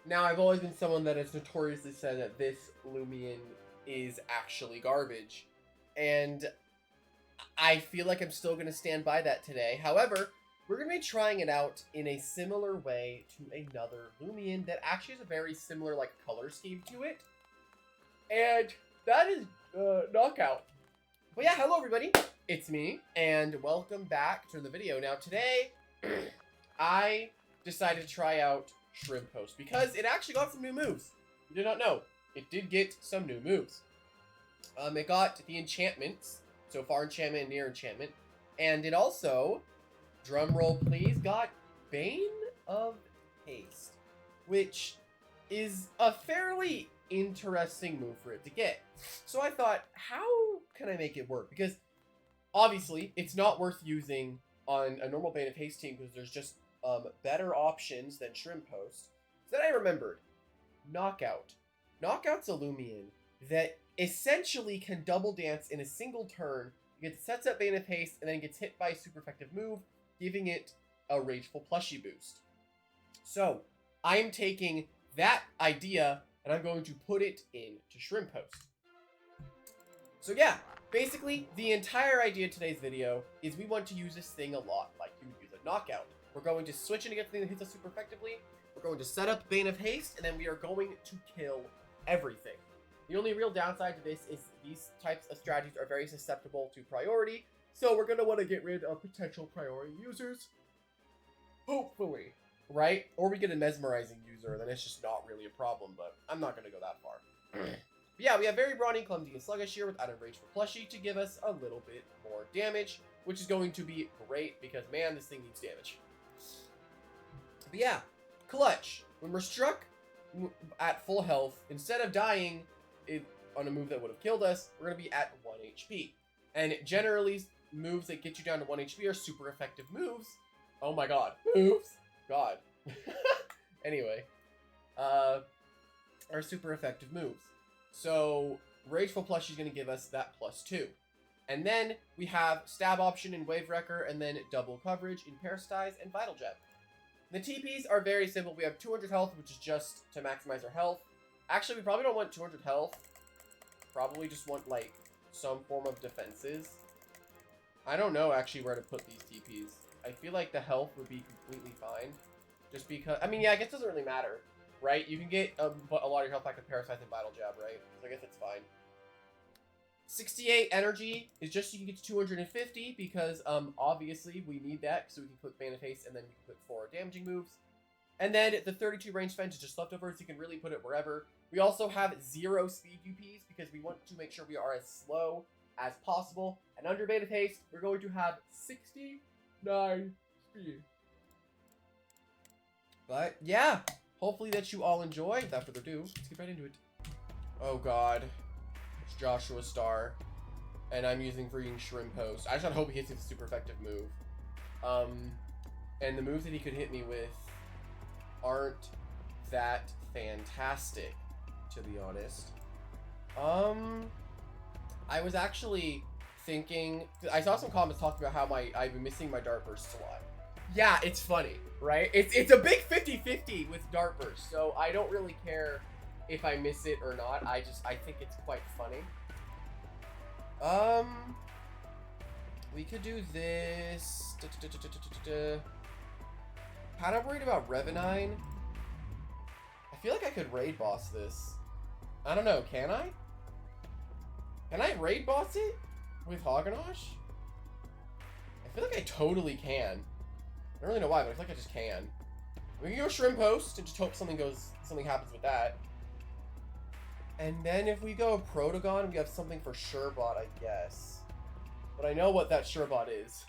Now, I've always been someone that has notoriously said that this Loomian is actually garbage. And I feel like I'm still going to stand by that today. However, we're going to be trying it out in a similar way to another Loomian that actually has a very similar like color scheme to it. And that is Knockout. But yeah, hello everybody. It's me, and welcome back to the video. Now today, I decided to try out Shrimpost because it actually got some new moves. You did not know. It did get some new moves. It got the enchantments. So far enchantment and near enchantment. And it also, drum roll please, got Bane of Haste. Which is a fairly interesting move for it to get. So I thought, how can I make it work? Because obviously, it's not worth using on a normal Bane of Haste team because there's just better options than Shrimpost. So then I remembered, Knockout. Knockout's a Loomian that essentially can double dance in a single turn. It sets up Bane of Haste and then gets hit by a super effective move, giving it a Rageful Plushie boost. So I am taking that idea and I'm going to put it into Shrimpost. So yeah, basically the entire idea of today's video is we want to use this thing a lot like you would use a Knockout. We're going to switch in against the thing that hits us super effectively. We're going to set up Bane of Haste, and then we are going to kill everything. The only real downside to this is these types of strategies are very susceptible to priority, so we're going to want to get rid of potential priority users. Hopefully, right? Or we get a mesmerizing user, then it's just not really a problem, but I'm not going to go that far. But yeah, we have very brawny, clumsy, and sluggish here with added Rageful Plushie to give us a little bit more damage, which is going to be great because, man, this thing needs damage. But yeah, clutch. When we're struck at full health, instead of dying on a move that would have killed us, we're going to be at 1 HP. And generally, moves that get you down to 1 HP are super effective moves. Oh my god. Moves? God. Anyway. Are super effective moves. So, Rageful Plushie is going to give us that +2. And then we have stab option in Wave Wrecker, and then double coverage in Parasitize and Vital Gem. The TPs are very simple. We have 200 health, which is just to maximize our health. Actually, we probably don't want 200 health. Probably just want, like, some form of defenses. I don't know, actually, where to put these TPs. I feel like the health would be completely fine. Just because... I mean, yeah, I guess it doesn't really matter, right? You can get a lot of your health back with Parasite and Vital Jab, right? So I guess it's fine. 68 energy is just so you can get to 250 because obviously we need that so we can put Bane of Haste and then we can put 4 damaging moves. And then the 32 range fence is just leftovers, so you can really put it wherever. We also have 0 speed UPs because we want to make sure we are as slow as possible. And under Bane of Haste, we're going to have 69 speed. But yeah, hopefully that you all enjoy. Without further ado, let's get right into it. Oh god. Joshua Star, and I'm using freaking Shrimpost. I just hope he hits a super effective move. And the moves that he could hit me with aren't that fantastic, to be honest. I was actually thinking, I saw some comments talking about how I've been missing my dart bursts a lot. Yeah, it's funny, right? It's a big 50-50 with dart bursts, so I don't really care if I miss it or not. I think it's quite funny. We could do this. Kind of worried about Revenine. I feel like I could raid boss this. I don't know, can I? Can I raid boss it with Hagenosh? I feel like I totally can. I don't really know why, but I feel like I just can. We can go Shrimpost and just hope something happens with that. And then if we go Protagon, we have something for Surebot, I guess. But I know what that Surebot is.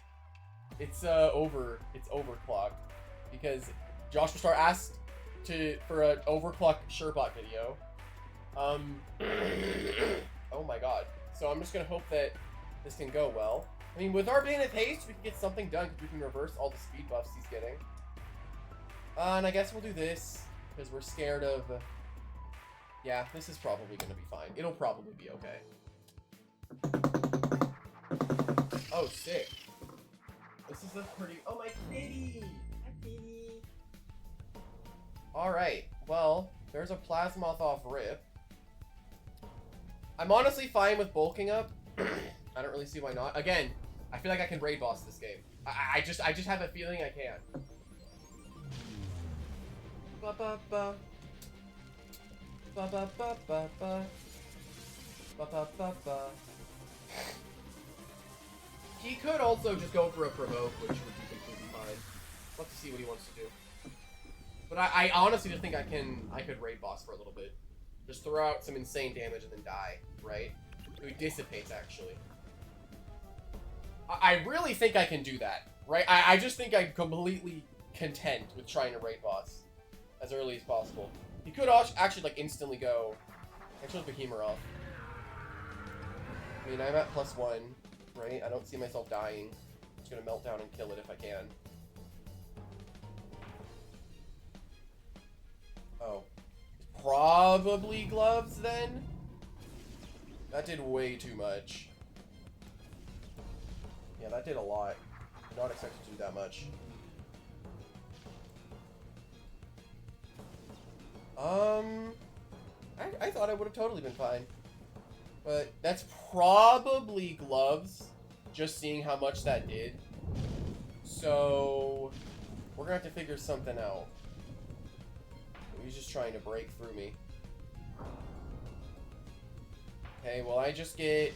It's overclocked. Because Joshua Star asked for an overclocked Surebot video. Oh my god. So I'm just gonna hope that this can go well. I mean, with our Bane of Haste, we can get something done because we can reverse all the speed buffs he's getting. And I guess we'll do this because we're scared of... Yeah, this is probably going to be fine. It'll probably be okay. Oh, sick. This is a pretty... Oh, my kitty! Hi, kitty! Alright. Well, there's a Plasmoth off rip. I'm honestly fine with bulking up. I don't really see why not. Again, I feel like I can raid boss this game. I just have a feeling I can. Ba ba ba. Ba ba ba ba ba. Ba ba ba ba. He could also just go for a provoke, which would be completely fine. Let's see what he wants to do. But I honestly just think I could raid boss for a little bit. Just throw out some insane damage and then die, right? It dissipates, actually. I really think I can do that, right? I just think I'm completely content with trying to raid boss as early as possible. He could actually, like, instantly go... Actually, Behemoth off. I mean, I'm at +1, right? I don't see myself dying. I'm just gonna melt down and kill it if I can. Oh. Probably gloves, then? That did way too much. Yeah, that did a lot. Did not expect it to do that much. I thought I would have totally been fine. But that's probably gloves, just seeing how much that did. So, we're gonna have to figure something out. He's just trying to break through me. Okay, well I just get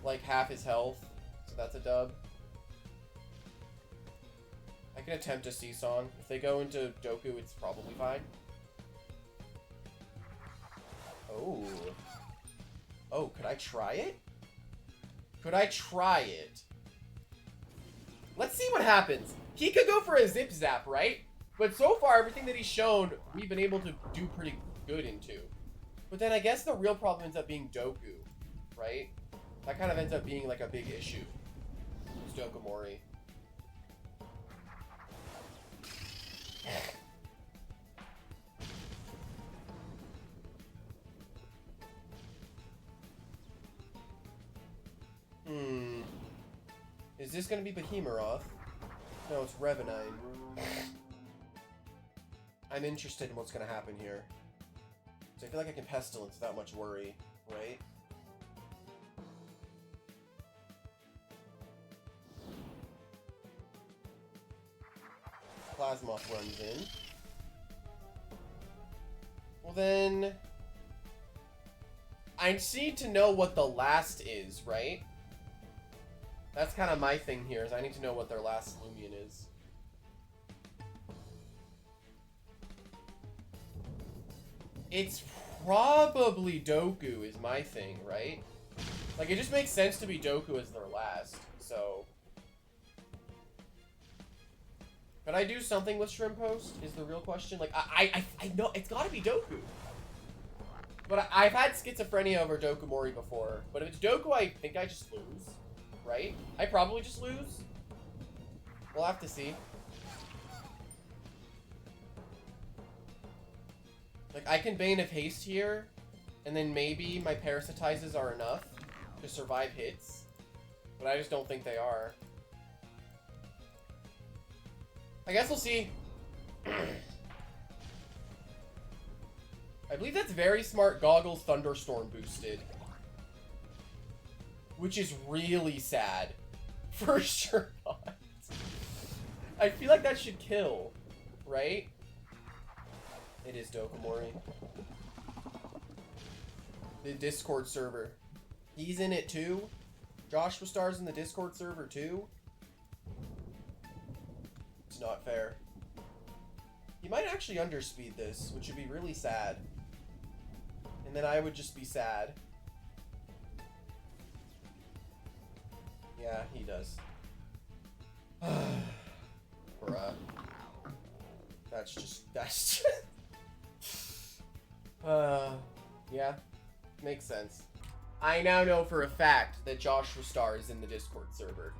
like half his health, so that's a dub. I can attempt a Seesaw. If they go into Doku, it's probably fine. Oh. Oh, could I try it? Could I try it? Let's see what happens. He could go for a Zip Zap, right? But so far, everything that he's shown, we've been able to do pretty good into. But then I guess the real problem ends up being Doku, right? That kind of ends up being like a big issue. It's Dokomori. Is this going to be Behemoth? No, it's Revenine. I'm interested in what's going to happen here. So I feel like I can Pestilence without much worry, right? Plasmoth runs in. Well then... I need to know what the last is, right? That's kind of my thing here, is I need to know what their last Loomian is. It's probably Doku is my thing, right? Like, it just makes sense to be Doku as their last, so... Could I do something with Shrimpost, is the real question? Like, I know, it's gotta be Doku. But I've had Schizophrenia over Dokomori before, but if it's Doku, I think I just lose. Right? I probably just lose. We'll have to see. Like, I can Bane of Haste here, and then maybe my Parasitizes are enough to survive hits. But I just don't think they are. I guess we'll see. I believe that's Very Smart Goggles Thunderstorm boosted. Which is really sad. For sure not. I feel like that should kill, right? It is Dokomori. The Discord server. He's in it too? Joshua Star's in the Discord server too? It's not fair. He might actually underspeed this, which would be really sad. And then I would just be sad. Yeah, he does. Bruh. That's just... yeah. Makes sense. I now know for a fact that Joshua Star is in the Discord server.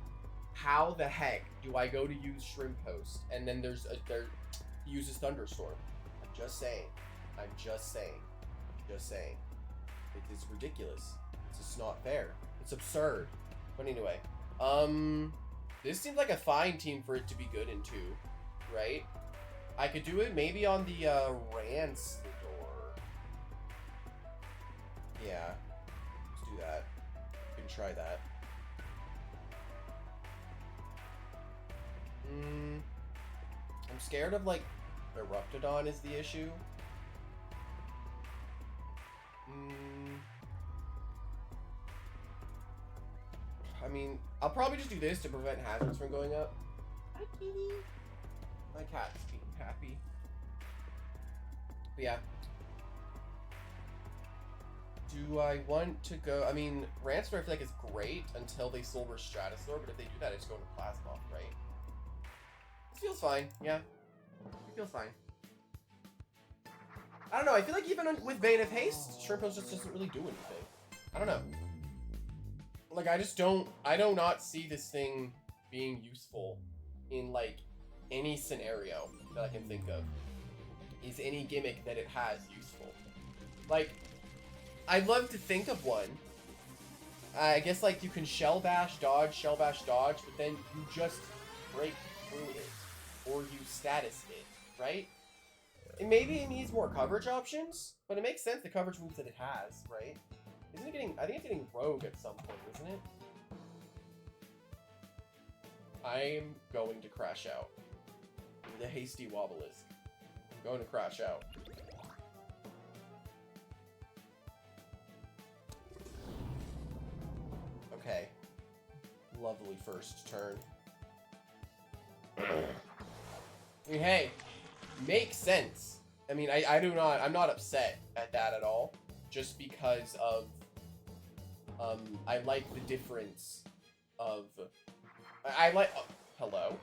How the heck do I go to use Shrimpost and then he uses Thunderstorm? I'm just saying. I'm just saying. Just saying. It is ridiculous. It's just not fair. It's absurd. But anyway, this seems like a fine team for it to be good into, right? I could do it maybe on the Rance Yeah. Let's do that. We can try that. I'm scared of, like, Eruptodon is the issue. I mean, I'll probably just do this to prevent hazards from going up. Hi, kitty. My cat's being happy. But yeah. Do I want to go... I mean, Rancor I feel like is great until they Silver Stratosaur, but if they do that, I just go into Plasmoth, right? This feels fine, yeah. It feels fine. I don't know, I feel like even with Bane of Haste, Shrimpost just doesn't really do anything. I don't know. Like, I do not see this thing being useful in, like, any scenario that I can think of. Is any gimmick that it has useful? Like, I'd love to think of one. I guess, like, you can Shell Bash, dodge, but then you just break through it. Or you status it, right? And maybe it needs more coverage options, but it makes sense the coverage moves that it has, right? Isn't it getting... I think it's getting Rogue at some point, isn't it? I'm going to crash out. The hasty Wobblisk. I'm going to crash out. Okay. Lovely first turn. I mean, hey, makes sense. I mean, I'm not upset at that at all. Just because of, I like the difference of, I like, oh, hello?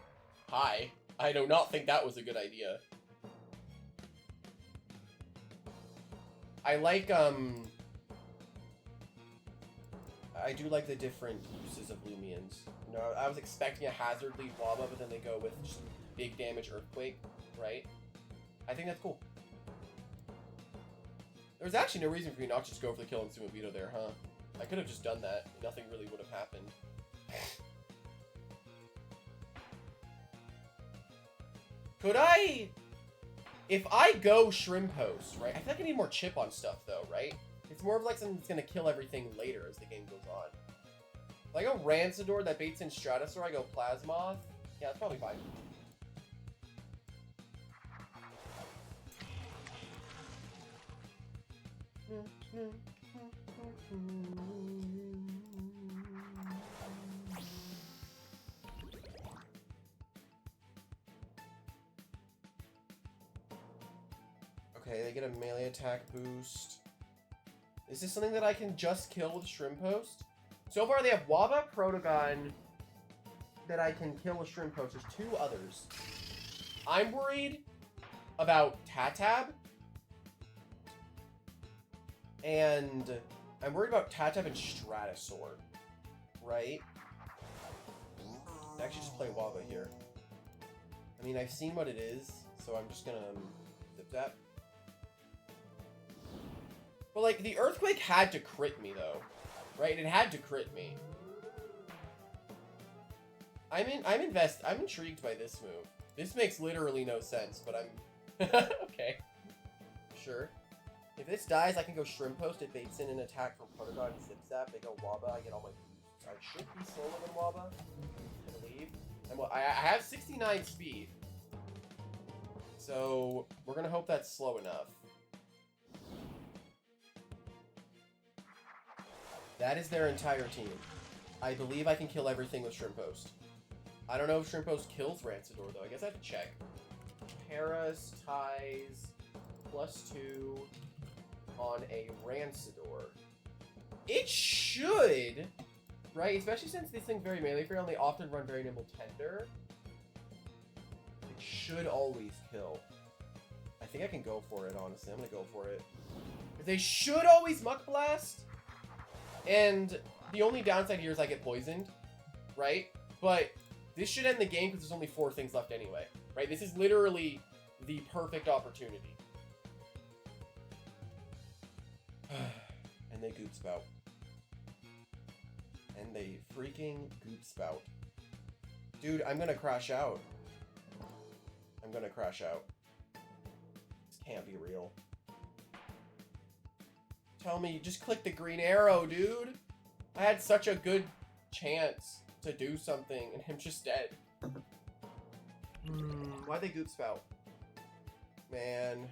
Hi. I do not think that was a good idea. I like, I do like the different uses of Loomians. You know, I was expecting a Hazard Leaf Waba, but then they go with just big damage Earthquake, right? I think that's cool. There's actually no reason for you not to just go for the kill and Sumobito there, huh? I could have just done that. Nothing really would have happened. Could I... If I go Shrimpost, right? I feel like I need more chip on stuff, though, right? It's more of like something that's going to kill everything later as the game goes on. If I go Rancidor that baits in Stratosaur, I go Plasmoth. Yeah, that's probably fine. Okay, they get a melee attack boost. Is this something that I can just kill with Shrimpost? So far, they have Waba, Protogon that I can kill with Shrimpost. There's two others. I'm worried about Tatab. And I'm worried about Tatab and Stratosaur. Right? I actually just play Waba here. I mean, I've seen what it is, so I'm just gonna zip that. But, like, the Earthquake had to crit me, though. Right? It had to crit me. I'm intrigued by this move. This makes literally no sense, but I'm... okay. Sure. If this dies, I can go Shrimpost. It baits in an attack from Protogon and Zip Zap. They go Waba. I get all my boosts. I should be slower than Waba, I believe. I have 69 speed. So, we're going to hope that's slow enough. That is their entire team. I believe I can kill everything with Shrimpost. I don't know if Shrimpost kills Rancidor, though. I guess I have to check. Paras ties +2 on a Rancidor. It should, right? Especially since this thing's very melee free, and they often run very nimble Tender. It should always kill. I think I can go for it, honestly. I'm gonna go for it. They should always Muck Blast. And the only downside here is I get poisoned, right? But this should end the game because there's only 4 things left anyway, right? This is literally the perfect opportunity. And they Goop Spout. And they freaking Goop Spout. Dude, I'm gonna crash out. I'm gonna crash out. This can't be real. tell me, just click the green arrow, dude. I had such a good chance to do something, and I'm just dead. Why'd they goop spout? Man.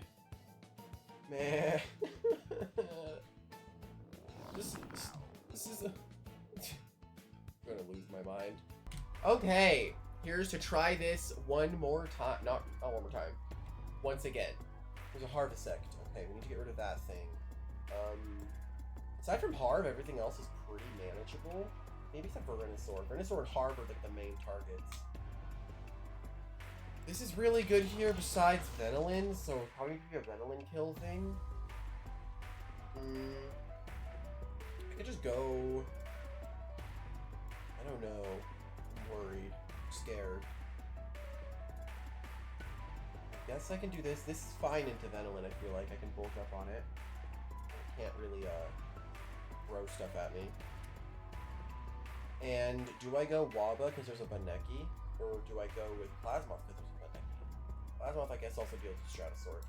Man. This is a... I'm gonna lose my mind. Okay, here's to try this one more time. Not one more time. Once again. There's a harvest sect. Okay, we need to get rid of that thing. Aside from Harv, everything else is pretty manageable. Maybe except for Venusaur. Venusaur and Harv are like the main targets. This is really good here besides Venilin, so probably be a Venilin kill thing. I could just go... I don't know. I'm worried. I'm scared. I guess I can do this. This is fine into Venilin, I feel like. I can bulk up on it. It can't really throw stuff at me. And do I go Waba because there's a Baneki? Or do I go with Plasmoth because there's a Baneki? Plasmoth, I guess, also deals with Stratosaur.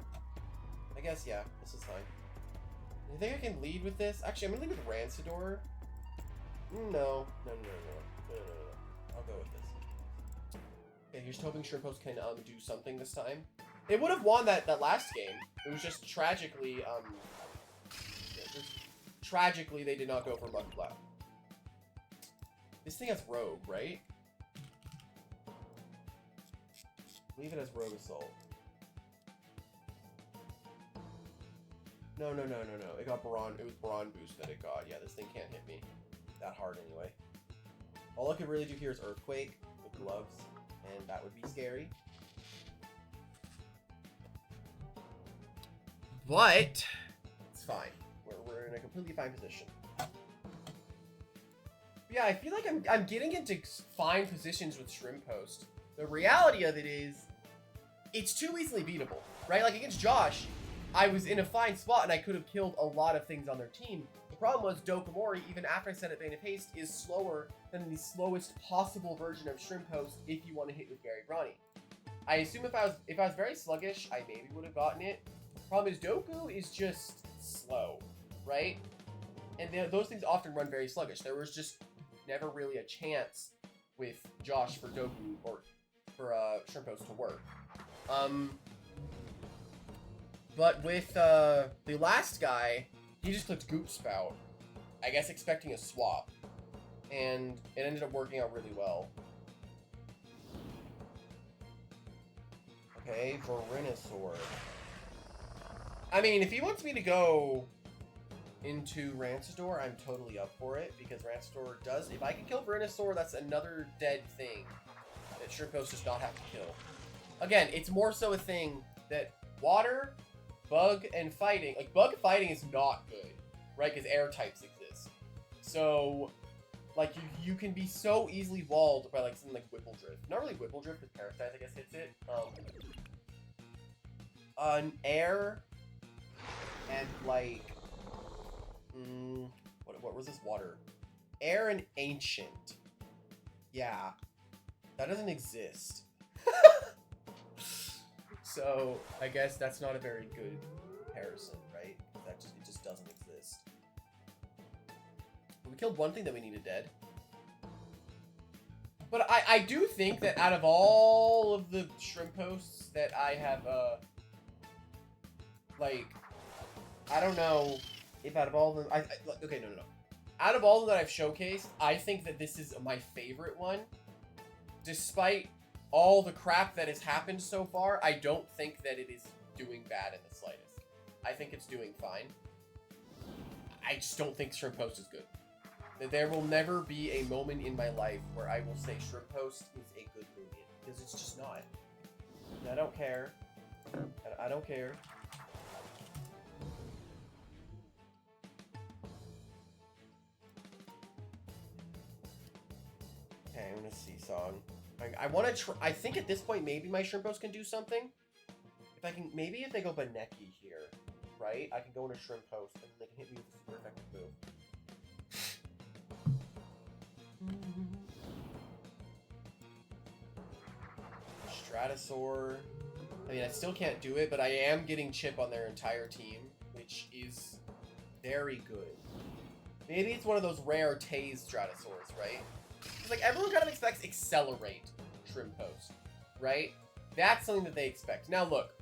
I guess, yeah, this is fine. You think I can lead with this? Actually, I'm gonna lead with Rancidor. No. I'll go with this. Okay, here's hoping Shrimpost can do something this time. It would have won that last game. It was just tragically, tragically they did not go for Mudflap. This thing has Rogue, right? Leave it as Rogue Assault. No. It got Baron. It was Baron boost that it got. Yeah, this thing can't hit me that hard anyway. All I could really do here is Earthquake with gloves, and that would be scary. But it's fine. We're in a completely fine position. Yeah, I feel like I'm getting into fine positions with Shrimpost. The reality of it is, it's too easily beatable, right? Like against Josh, I was in a fine spot and I could have killed a lot of things on their team. The problem was Dokomori, even after I set up Bane of Haste, is slower than the slowest possible version of Shrimpost if you want to hit with Gary Brawny. I assume if I was very sluggish, I maybe would have gotten it. Problem is Doku is just slow, right? And those things often run very sluggish. There was just never really a chance with Josh for Doku or for Shrimpost to work. But with the last guy, he just clicked Goop Spout, I guess expecting a swap, and it ended up working out really well. Okay, Venusaur. I mean, if he wants me to go into Rancidor, I'm totally up for it, because Rancidor does... If I can kill Venusaur, that's another dead thing that Shrimpost does not have to kill. Again, it's more so a thing that water, bug, and fighting... Like, bug fighting is not good, right? Because air types exist. So, like, you can be so easily walled by, like, something like Whipple-Drift. Not really Whipple-Drift, because Parasite, I guess, hits it. An air... And, like... what was this? Water. Air and Ancient. Yeah. That doesn't exist. So, I guess that's not a very good comparison, right? It just doesn't exist. We killed one thing that we needed dead. But I do think that out of all of the Shrimposts that I have, like, I don't know if out of all of them, okay, no. Out of all of them that I've showcased, I think that this is my favorite one. Despite all the crap that has happened so far, I don't think that it is doing bad in the slightest. I think it's doing fine. I just don't think Shrimpost is good. There will never be a moment in my life where I will say Shrimpost is a good Loomian, because it's just not. And I don't care. I don't care. Okay, I'm gonna see Song. I want to try. I think at this point maybe my Shrimpost can do something. If I can, maybe if they go Baneki here, right? I can go into Shrimpost and they can hit me with a super effective move. Stratosaur. I mean, I still can't do it, but I am getting chip on their entire team, which is very good. Maybe it's one of those rare Tase Stratosaurs, right? Because, like, everyone kind of expects Accelerate Shrimpost, right? That's something that they expect. Now, look,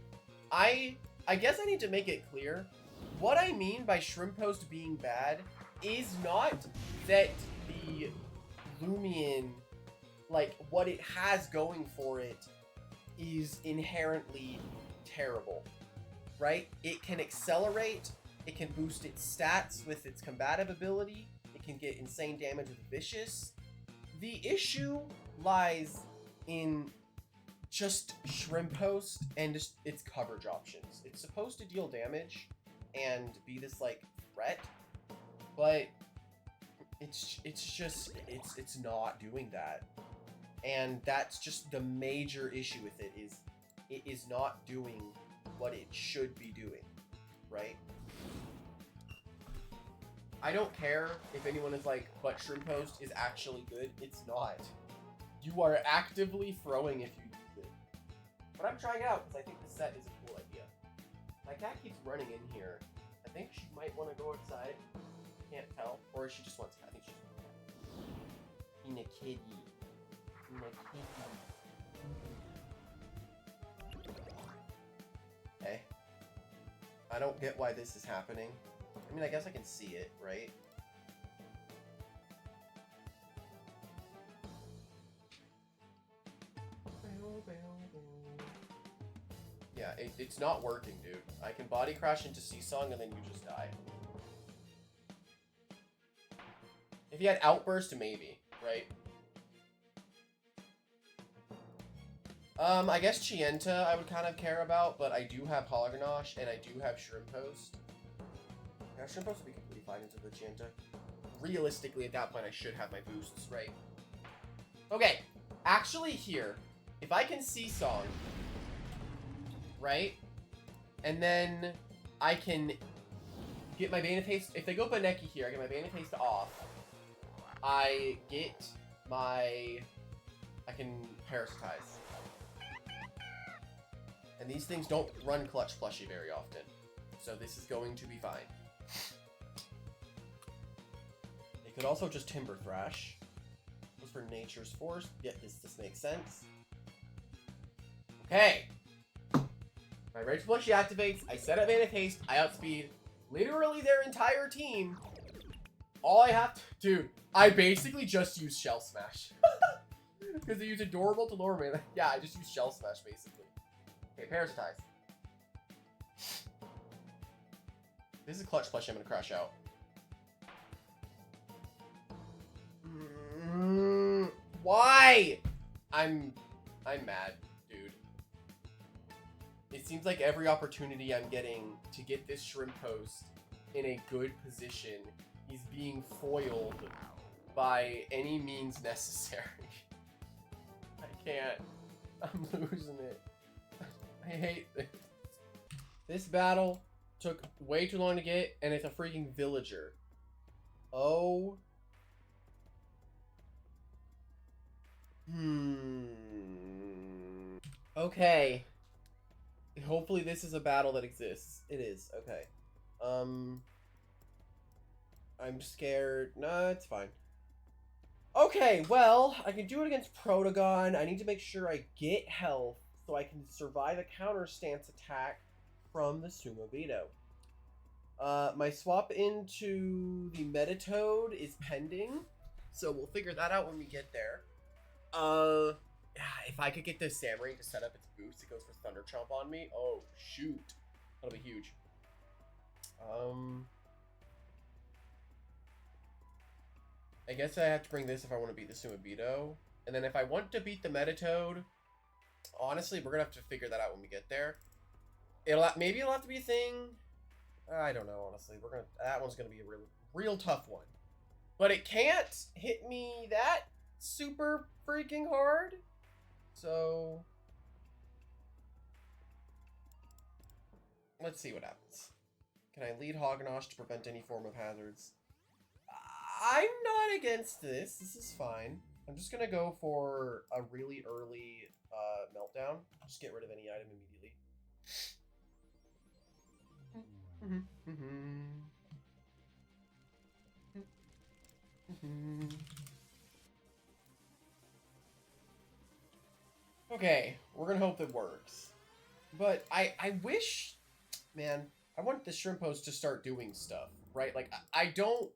I guess I need to make it clear. What I mean by Shrimpost being bad is not that the Loomian, like, what it has going for it is inherently terrible, right? It can accelerate, it can boost its stats with its combative ability, it can get insane damage with Vicious. The issue lies in just Shrimpost and just its coverage options. It's supposed to deal damage and be this, like, threat, but it's not doing that. And that's just the major issue with it, is it is not doing what it should be doing, right? I don't care if anyone is like, but Shrimpost is actually good. It's not. You are actively throwing if you use it. But I'm trying it out because I think the set is a cool idea. My cat keeps running in here. I think she might want to go outside. Can't tell. Or she just wants, I think she's being a kitty. Being a kitty. Okay. I don't get why this is happening. I mean, I guess I can see it, right? Yeah, it's not working, dude. I can body crash into Seasong and then you just die. If you had Outburst, maybe, right? I guess Chienta I would kind of care about, but I do have Hognosh and I do have Shrimpost. Yeah, Shrimpost would be completely fine into the Chienta. Realistically, at that point, I should have my boosts, right? Okay, actually here, if I can Seasong, right? And then I can get my Bane of Haste. If they go Baneki here, I get my Bane of Haste off. I get my... I can Parasitize. And these things don't run Clutch Plushie very often. So this is going to be fine. They could also just Timber Thrash. Goes for Nature's Force. Yeah, this makes sense. Okay. My Rage Plushie activates. I set up Bane of Haste. I outspeed literally their entire team. All I have to... Dude, I basically just use Shell Smash. Because they use Adorable to lower mana. Yeah, I just use Shell Smash, basically. Okay, Parasitize. This is a Clutch Plushie I'm gonna crash out. Why? I'm mad, dude. It seems like every opportunity I'm getting to get this Shrimpost in a good position is being foiled by any means necessary. I can't. I'm losing it. I hate this. This battle took way too long to get, and it's a freaking villager. Oh. Okay. Hopefully this is a battle that exists. It is. Okay. I'm scared. No, it's fine. Okay, well, I can do it against Protogon. I need to make sure I get health so I can survive a counter stance attack from the Sumo Veto. My swap into the Metatoad is pending, so we'll figure that out when we get there. If I could get the Samurai to set up its boost, it goes for Thunder Chomp on me. Oh, shoot. That'll be huge. I guess I have to bring this if I want to beat the Sumabito. And then if I want to beat the Metatoad, honestly, we're going to have to figure that out when we get there. Maybe it'll have to be a thing. I don't know, honestly. That one's going to be a real tough one. But it can't hit me that super freaking hard. So let's see what happens. Can I lead Hognosh to prevent any form of hazards? I'm not against this. This is fine. I'm just gonna go for a really early meltdown. Just get rid of any item immediately. Okay, we're gonna hope it works. But I wish, man, I want the Shrimpost to start doing stuff, right? Like, I don't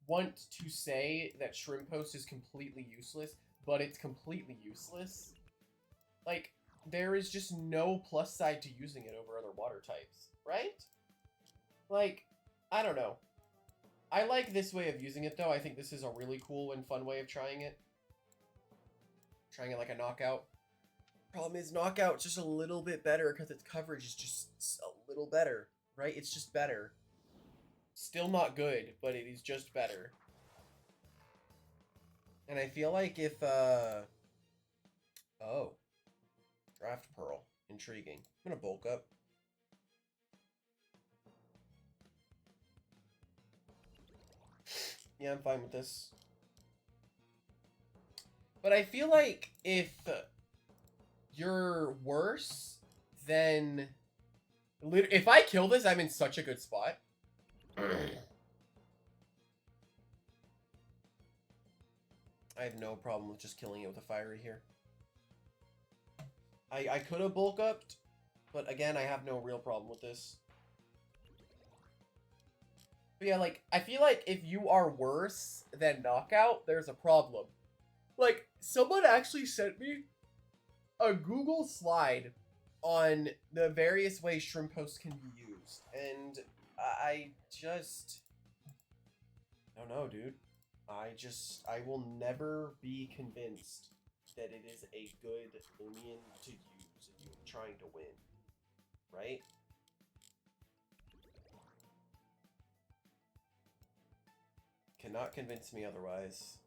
want to say that Shrimpost is completely useless, but it's completely useless. Like, there is just no plus side to using it over other water types, right? Like, I don't know. I like this way of using it, though. I think this is a really cool and fun way of trying it. Trying it like a knockout. Problem is, knockout's just a little bit better because its coverage is just a little better, right? It's just better. Still not good, but it is just better. And I feel like if, oh. Draft Pearl. Intriguing. I'm gonna bulk up. Yeah, I'm fine with this. But I feel like if you're worse, then... If I kill this, I'm in such a good spot. I have no problem with just killing it with a fiery here. I could have bulk upped, but again, I have no real problem with this. But yeah, like, I feel like if you are worse than knockout, there's a problem. Like, someone actually sent me a Google slide on the various ways Shrimpost can be used, and I just don't know, dude. I will never be convinced that it is a good Loomian to use if you're trying to win, right? Cannot convince me otherwise.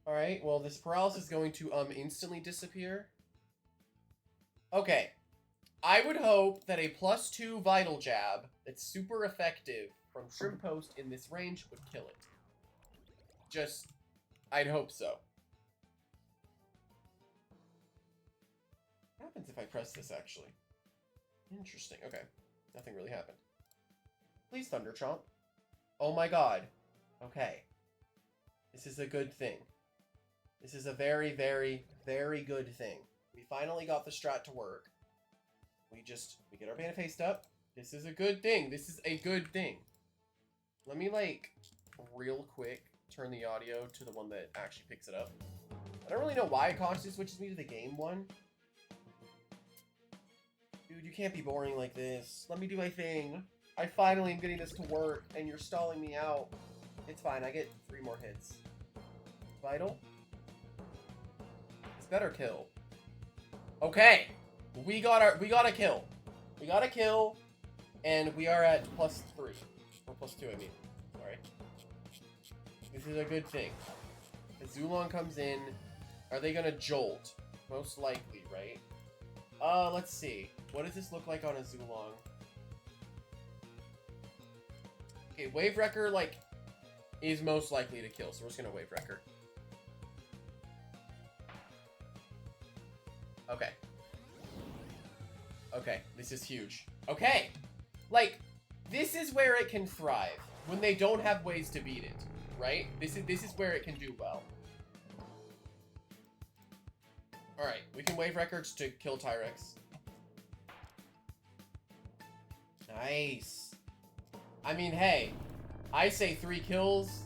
Alright, well, this paralysis is going to instantly disappear. Okay. I would hope that a +2 Vital Jab that's super effective from Shrimpost in this range would kill it. Just, I'd hope so. What happens if I press this, actually? Interesting. Okay. Nothing really happened. Please, Thunder Chomp. Oh my god. Okay. This is a good thing. This is a very, very, very good thing. We finally got the strat to work. We get our mana faced up. This is a good thing. This is a good thing. Let me, like, real quick turn the audio to the one that actually picks it up. I don't really know why it constantly switches me to the game one. Dude, you can't be boring like this. Let me do my thing. I finally am getting this to work, and you're stalling me out. It's fine. I get 3 more hits. Vital? This better kill. Okay. We got a kill. We got a kill, and we are at +3. Or +2, I mean. Sorry. This is a good thing. The Zulong comes in. Are they gonna jolt? Most likely, right? Let's see. What does this look like on a Zulong? Okay, Wave Wrecker, like, is most likely to kill, so we're just gonna Wave Wrecker. Okay. Okay, this is huge. Okay! Like, this is where it can thrive. When they don't have ways to beat it, right? This is where it can do well. Alright, we can Wave Records to kill Tyrex. Nice. I mean, hey, I say 3 kills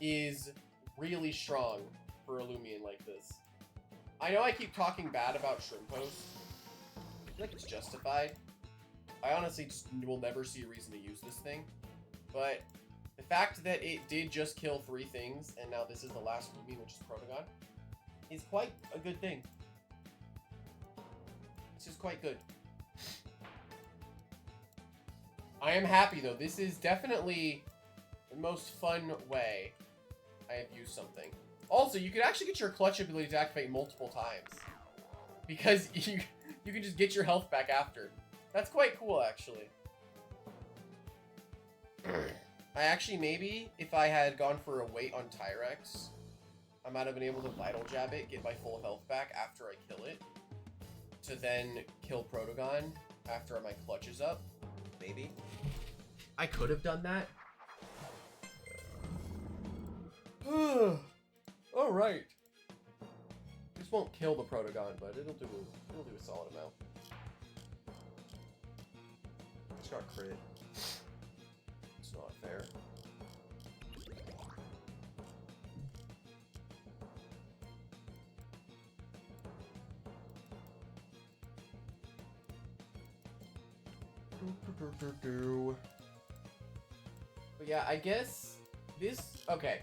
is really strong for a Loomian like this. I know I keep talking bad about Shrimpost. I feel like it's justified. I honestly just will never see a reason to use this thing. But the fact that it did just kill 3 things, and now this is the last Loomian, which is Protagon, is quite a good thing. This is quite good. I am happy, though. This is definitely the most fun way I have used something. Also, you can actually get your clutch ability to activate multiple times. Because you can just get your health back after. That's quite cool, actually. I actually, maybe, if I had gone for a wait on Tyrex, I might have been able to Vital Jab it, get my full health back after I kill it, to then kill Protagon after my clutch is up. Maybe. I could have done that. All right. This won't kill the Protagon, but it'll do a solid amount. Just got crit. It's not fair. But yeah, I guess this, okay,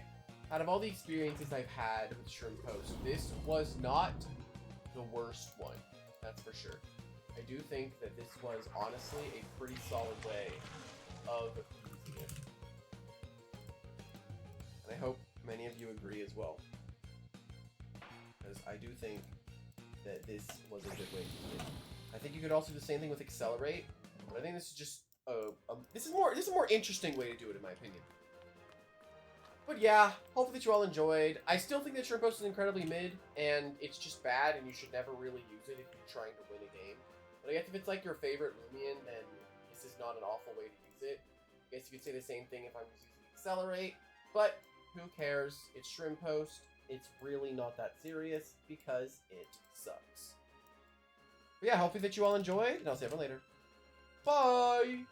out of all the experiences I've had with Shrimpost, this was not the worst one, that's for sure. I do think that this was honestly a pretty solid way of using it. And I hope many of you agree as well. Because I do think that this was a good way to use it. I think you could also do the same thing with Accelerate, but I think this is just this is a more interesting way to do it, in my opinion. But yeah, hopefully that you all enjoyed. I still think that Shrimpost is incredibly mid, and it's just bad, and you should never really use it if you're trying to win a game. But I guess if it's like your favorite Loomian, then this is not an awful way to use it. I guess you could say the same thing if I was using Accelerate, but who cares? It's Shrimpost. It's really not that serious because it sucks. But yeah, hopefully that you all enjoyed, and I'll see everyone later. Bye!